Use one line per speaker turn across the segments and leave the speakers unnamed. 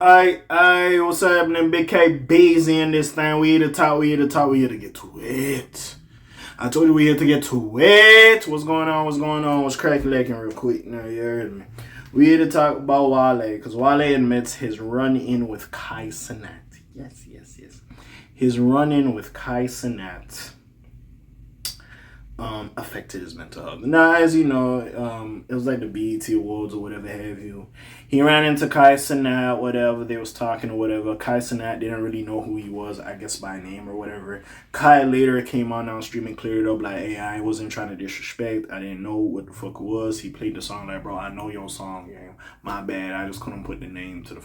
What's happening? Big K busy in this thing. We here to talk, we here to talk, we here to get to it. I told you we here to get to it. What's going on? What's going on? What's cracking real quick? Now you heard me. We here to talk about Wale, because Wale admits his run-in with Cenat. Yes. His run-in with Cenat affected his mental health. Now, as you know, it was like the BET Awards or whatever have you. He ran into Cenat, whatever, they was talking or whatever. Cenat didn't really know who he was, I guess by name or whatever. Kai later came on down stream and cleared it up like, hey, I wasn't trying to disrespect. I didn't know what the fuck it was. He played the song like, bro, I know your song, yeah. My bad. I just couldn't put the name to the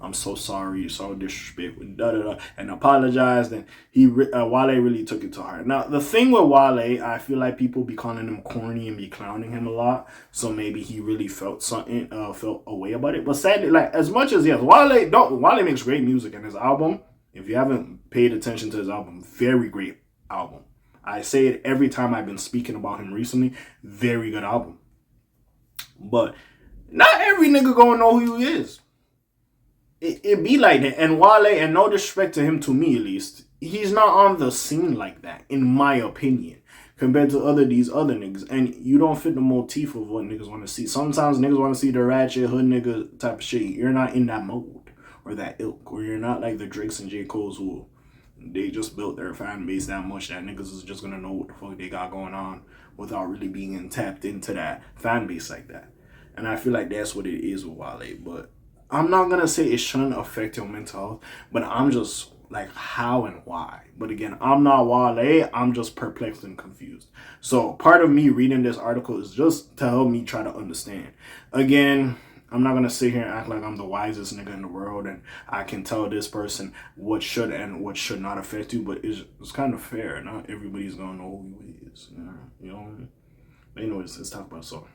I'm so sorry. So disrespectful. And apologized. And Wale really took it to heart. Now, the thing with Wale, I feel like people be calling him corny and be clowning him a lot. So maybe he really felt something, felt a way about it. But sadly, like, as much as, yes, Wale makes great music, and his album, if you haven't paid attention to his album, very great album. I say it every time I've been speaking about him recently. Very good album. But not every nigga gonna know who he is. It be like that. And Wale, and no disrespect to him, to me at least, he's not on the scene like that, in my opinion, compared to these other niggas. And you don't fit the motif of what niggas want to see. Sometimes niggas want to see the ratchet hood nigga type of shit. You're not in that mode or that ilk, or you're not like the Drakes and J. Cole's who they just built their fan base that much that niggas is just gonna know what the fuck they got going on without really being tapped into that fan base like that. And I feel like that's what it is with Wale. But I'm not gonna say it shouldn't affect your mental health, but I'm just like, how and why? But again, I'm not Wale. I'm just perplexed and confused. So part of me reading this article is just to help me try to understand. Again, I'm not gonna sit here and act like I'm the wisest nigga in the world and I can tell this person what should and what should not affect you. But it's kind of fair. Not everybody's gonna know who he is. You know. But anyways, let's talk about so.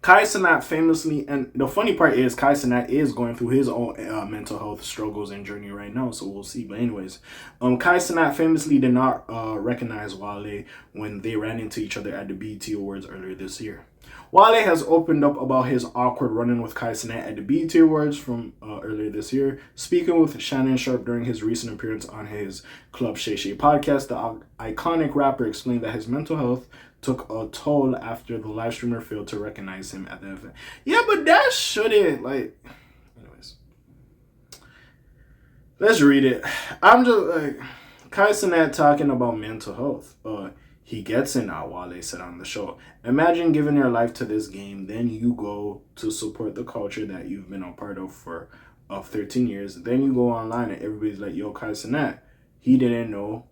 Cenat famously, and the funny part is Cenat is going through his own mental health struggles and journey right now, so we'll see. But anyways, Cenat famously did not recognize Wale when they ran into each other at the BET Awards earlier this year. Wale has opened up about his awkward run-in with Cenat at the BET Awards from earlier this year. Speaking with Shannon Sharpe during his recent appearance on his Club Shay Shay podcast, the iconic rapper explained that his mental health took a toll after the live streamer failed to recognize him at the event. Yeah, but that shouldn't, like... Anyways. Let's read it. I'm just, like... Cenat talking about mental health. He gets it now, Wale said on the show. Imagine giving your life to this game, then you go to support the culture that you've been a part of for 13 years. Then you go online and everybody's like, yo, Cenat, he didn't know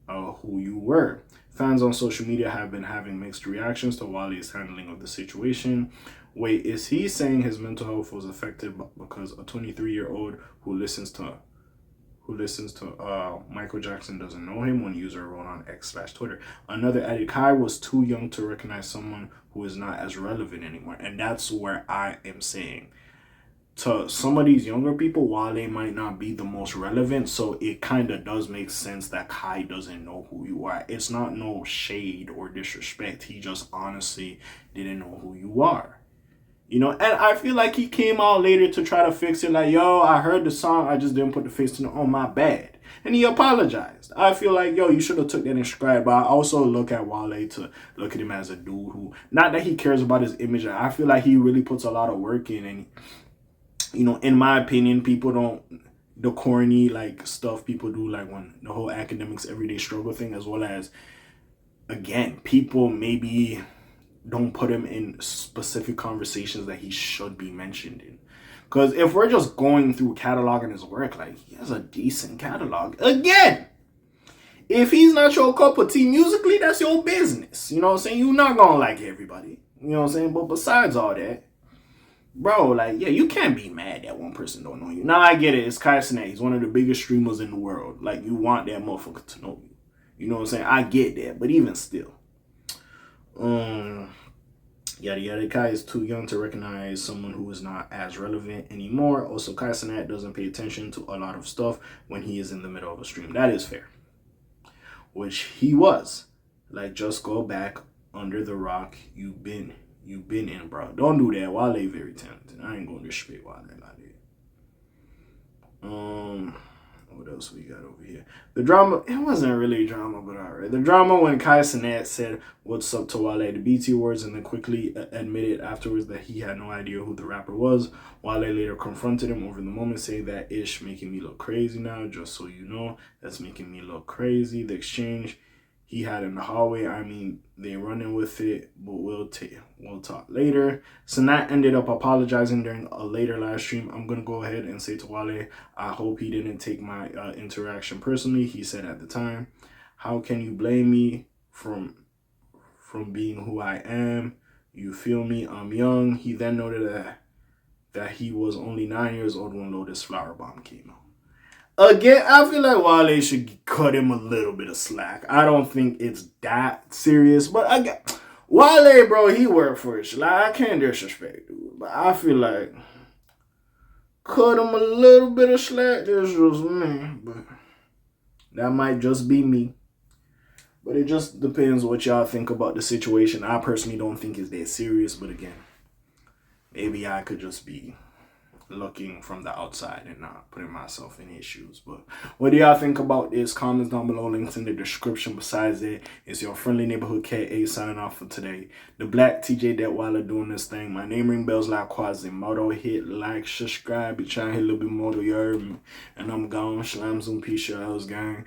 who you were. Fans on social media have been having mixed reactions to Wale's handling of the situation. Wait, is he saying his mental health was affected because a 23-year-old who listens to Michael Jackson doesn't know him? One user wrote on X/Twitter. Another added, Kai was too young to recognize someone who is not as relevant anymore. And that's where I am saying, to some of these younger people, Wale might not be the most relevant, so it kind of does make sense that Kai doesn't know who you are. It's not no shade or disrespect. He just honestly didn't know who you are. You know, and I feel like he came out later to try to fix it. Like, yo, I heard the song, I just didn't put the face to it. Oh, my bad. And he apologized. I feel like, yo, you should have took that in stride. But I also look at Wale to look at him as a dude who, not that he cares about his image. I feel like he really puts a lot of work in, and you know, in my opinion, people don't, the corny, like, stuff people do, like, when the whole academics everyday struggle thing, as well as, again, people maybe don't put him in specific conversations that he should be mentioned in. Because if we're just going through cataloging his work, like, he has a decent catalog. Again, if he's not your cup of tea musically, that's your business. You know what I'm saying? You're not going to like everybody. You know what I'm saying? But besides all that, bro, like, yeah, you can't be mad that one person don't know you. Now, I get it. It's Cenat. He's one of the biggest streamers in the world. Like, you want that motherfucker to know you. You know what I'm saying? I get that. But even still. Yada yada. Kai is too young to recognize someone who is not as relevant anymore. Also, Cenat doesn't pay attention to a lot of stuff when he is in the middle of a stream. That is fair. Which he was. Like, just go back under the rock you've been in, bro. Don't do that. Wale very talented. I ain't gonna disrespect Wale like that. else we got over here? The drama, it wasn't really drama, but alright. The drama when Cenat said what's up to Wale at the BT Awards and then quickly admitted afterwards that he had no idea who the rapper was. Wale later confronted him over the moment, saying that ish making me look crazy now, just so you know. That's making me look crazy. The exchange he had in the hallway, I mean, they running with it, but we'll talk later. Cenat ended up apologizing during a later live stream. I'm gonna go ahead and say to Wale, I hope he didn't take my interaction personally. He said at the time, how can you blame me from being who I am? You feel me? I'm young. He then noted that he was only 9 years old when Lotus Flower Bomb came out. Again, I feel like Wale should cut him a little bit of slack. I don't think it's that serious, but Wale, bro, he worked for it. Like, I can't disrespect dude, but I feel like cut him a little bit of slack. This was me, but that might just be me. But it just depends what y'all think about the situation. I personally don't think it's that serious, but again, maybe I could just be looking from the outside and not putting myself in his shoes. But what do y'all think about this? Comments down below, links in the description. Besides that, it's your friendly neighborhood K.A. signing off for today. The Black TJ that Wale doing this thing. My name ring bells like Quasimodo. Hit like, subscribe, be trying to hit a little bit more to your and I'm gone. Shalom zoom peace house gang.